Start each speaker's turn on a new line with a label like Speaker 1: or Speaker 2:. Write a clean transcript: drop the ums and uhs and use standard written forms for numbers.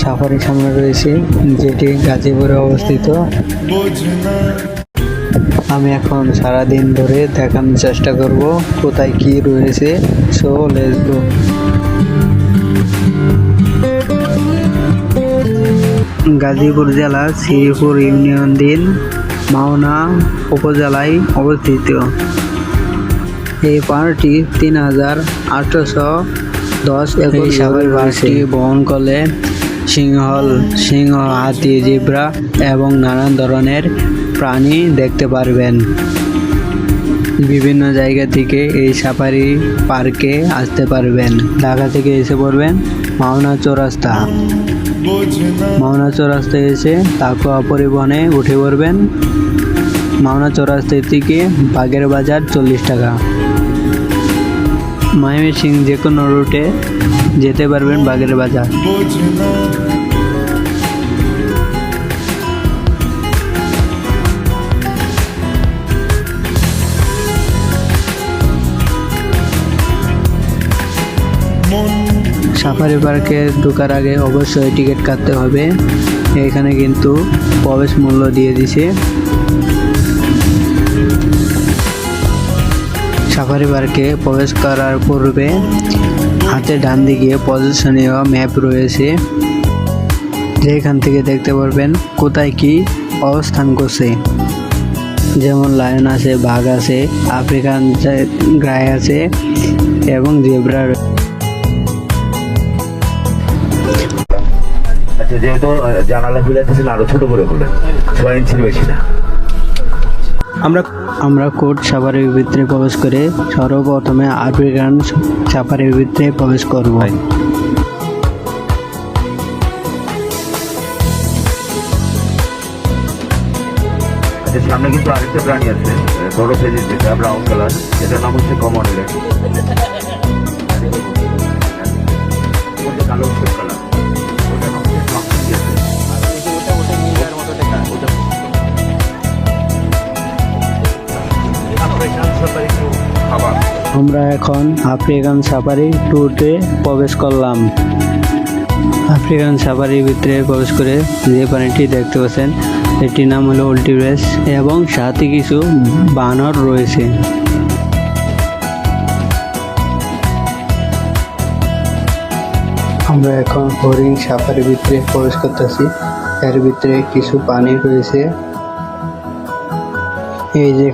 Speaker 1: সাফারির সামনে রয়েছে, যেটি গাজীপুরে অবস্থিত। আমি এখন সারাদিন ধরে দেখানোর চেষ্টা করব কোথায় কি রয়েছে। So let's go. গাজীপুর জেলা শ্রীপুর ইউনিয়নাধীন মাওনা উপজেলায় অবস্থিত। এই পাহাড়টি ৩,৮১০ একর সাফারি পাহাড়টি বহন করলে সিংহ, হাতি, জেব্রা এবং নানান ধরনের প্রাণী দেখতে পারবেন। বিভিন্ন জায়গা থেকে এই সাফারি পার্কে আসতে পারবেন। ঢাকা থেকে এসে পড়বেন মাওনা চৌরাস্তা। মাওনা চৌরাস্তায় এসে তাকুয়া পরিবহনে উঠে পড়বেন। মাওনা চৌরাস্তা থেকে বাগের বাজার 40 টাকা। ময়মনসিংহ যে কোনো রুটে যেতে পারবেন বাগের বাজার। সাফারি পার্কে ঢোকার আগে অবশ্যই টিকিট কাটতে হবে। এখানে কিন্তু প্রবেশ মূল্য দিয়ে দিছে। সাফারি পার্কে প্রবেশ করার পূর্বে হাতে ডান দিকে প্রদর্শনীয় ম্যাপ রয়েছে, যেখান থেকে দেখতে পারবেন কোথায় কি অবস্থান করছে। যেমন লায়ন আছে, বাঘ আছে, আফ্রিকান গাই আছে এবং জেব্রা।
Speaker 2: আচ্ছা, যেহেতু জানালা খুলে দিয়েছেন আরো ছোট করে খুলবেন, 6 ইঞ্চির বেশি না।
Speaker 1: আমরা কোট সাফারির ভিতরে প্রবেশ করে সর্বপ্রথমে আফ্রিকান সাফারির ভিতরে প্রবেশ করব।
Speaker 2: সামনে কিন্তু আরেকটা প্রাণী আছে, বড় সাইজের, যেটা ব্রাউন কালার, এটার নাম হচ্ছে কমন লেক। কালো কালার, ওটার নাম হচ্ছে
Speaker 1: আমরা এখন আফ্রিকান সাফারি ট্যুরে প্রবেশ করলাম। আফ্রিকান সাফারির ভিতরে প্রবেশ করে যে প্রাণীটি দেখতে পাচ্ছেন, এটির নাম হলো উল্টিব্রেস এবং সাথে কিছু বানর রয়েছে। আমরা এখন হরিণ সাফারির ভিতরে প্রবেশ করতেছি। এর ভিতরে কিছু পানি রয়েছে। এই যে